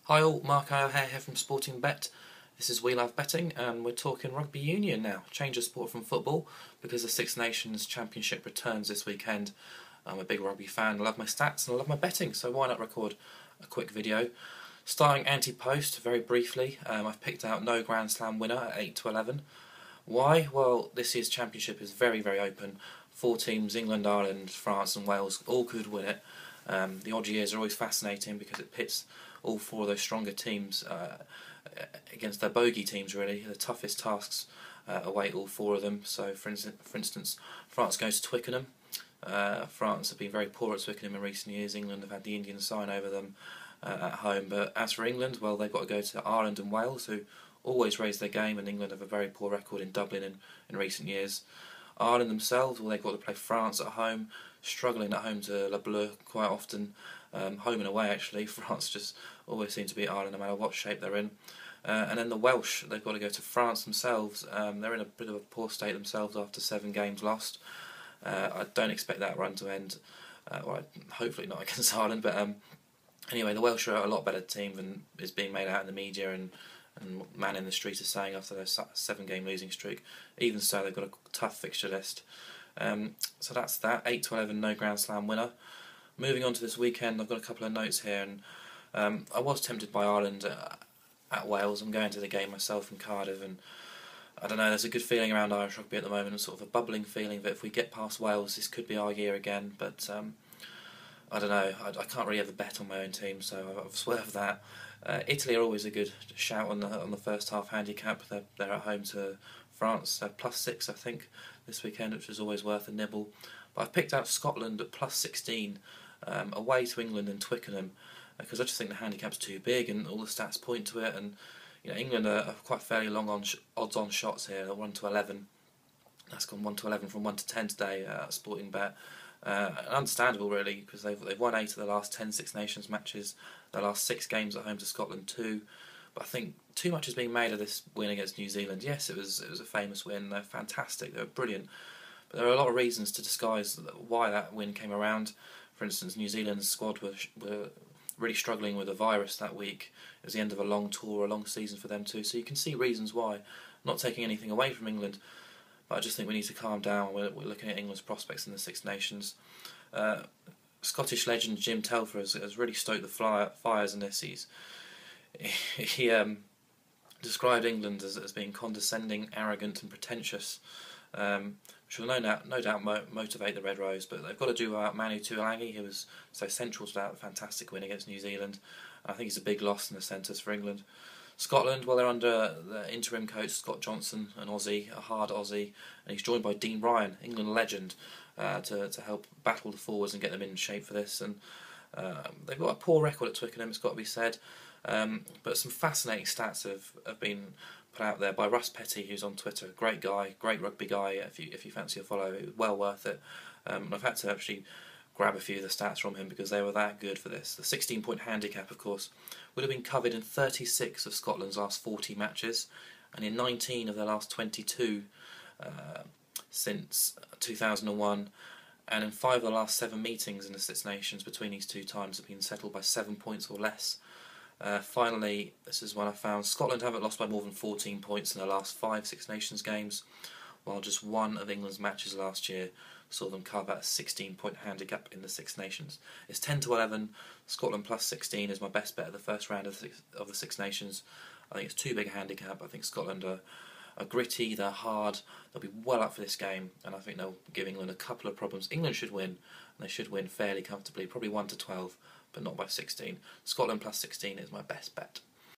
Hi all, Mark O'Hare here from Sportingbet. This is We Love Betting and we're talking rugby union now. Change of sport from football because the Six Nations Championship returns this weekend. I'm a big rugby fan, I love my stats and I love my betting, so why not record a quick video. Starting ante-post, very briefly, I've picked out no Grand Slam winner at 8 to 11. Why? Well, this year's championship is very, very open. 4 teams, England, Ireland, France and Wales, all could win it. The odd years are always fascinating because it pits all 4 of those stronger teams against their bogey teams, really. The toughest tasks await all 4 of them. So, for instance, France goes to Twickenham. France have been very poor at Twickenham in recent years. England have had the Indians sign over them at home. But as for England, well, they've got to go to Ireland and Wales, who always raise their game, and England have a very poor record in Dublin in recent years. Ireland themselves, well, they've got to play France at home, struggling at home to Le Bleu quite often, home and away actually. France just always seem to beat Ireland no matter what shape they're in. And then the Welsh, they've got to go to France themselves. They're in a bit of a poor state themselves after 7 games lost. I don't expect that run to end, well, hopefully not against Ireland, but anyway, the Welsh are a lot better team than is being made out in the media and man in the street is saying after their 7-game losing streak. Even so, they've got a tough fixture list. So that's that. 8 to 11, no Grand Slam winner. Moving on to this weekend, I've got a couple of notes here, and I was tempted by Ireland at Wales. I'm going to the game myself in Cardiff, and I don't know, there's a good feeling around Irish rugby at the moment, sort of a bubbling feeling that if we get past Wales, this could be our year again, but I don't know, I can't really ever bet on my own team, so I've swerved that. Italy are always a good shout on the first half handicap. They're at home to France, +6 I think this weekend, which is always worth a nibble. But I've picked out Scotland at +16 away to England and Twickenham because I just think the handicap's too big and all the stats point to it. And you know, England are quite fairly long on odds-on shots here. They're 1 to 11. That's gone 1 to 11 from 1 to 10 today at Sportingbet. Understandable really, because they've won 8 of the last 10 Six Nations matches, their last 6 games at home to Scotland too. But I think too much is being made of this win against New Zealand. Yes, it was a famous win, they're fantastic, they're brilliant, but there are a lot of reasons to disguise why that win came around. For instance, New Zealand's squad were really struggling with a virus that week. It was the end of a long tour, a long season for them too, so you can see reasons why. I'm not taking anything away from England, but I just think we need to calm down. We're looking at England's prospects in the Six Nations. Scottish legend Jim Telfer has really stoked the fires in this. He described England as being condescending, arrogant and pretentious, which will no doubt motivate the Red Rose, but they've got to do without Manu Tuilagi, who was so central to that fantastic win against New Zealand. I think he's a big loss in the centres for England. Scotland, well, they're under the interim coach Scott Johnson, an Aussie, a hard Aussie, and he's joined by Dean Ryan, England legend, to help battle the forwards and get them in shape for this. And they've got a poor record at Twickenham, it's got to be said, but some fascinating stats have been put out there by Russ Petty, who's on Twitter. Great guy, great rugby guy. If you fancy a follow, it was well worth it. And I've had to actually grab a few of the stats from him because they were that good for this. The 16-point handicap, of course, would have been covered in 36 of Scotland's last 40 matches, and in 19 of their last 22 since 2001, and in 5 of the last 7 meetings in the Six Nations between these two times have been settled by 7 points or less. Finally, this is one I found, Scotland haven't lost by more than 14 points in the last 5 Six Nations games, while just 1 of England's matches last year saw them cover a 16-point handicap in the Six Nations. It's 10 to 11, Scotland +16 is my best bet of the first round of the Six Nations. I think it's too big a handicap. I think Scotland are gritty, they're hard, they'll be well up for this game, and I think they'll give England a couple of problems. England should win, and they should win fairly comfortably, probably 1 to 12, but not by 16. Scotland +16 is my best bet.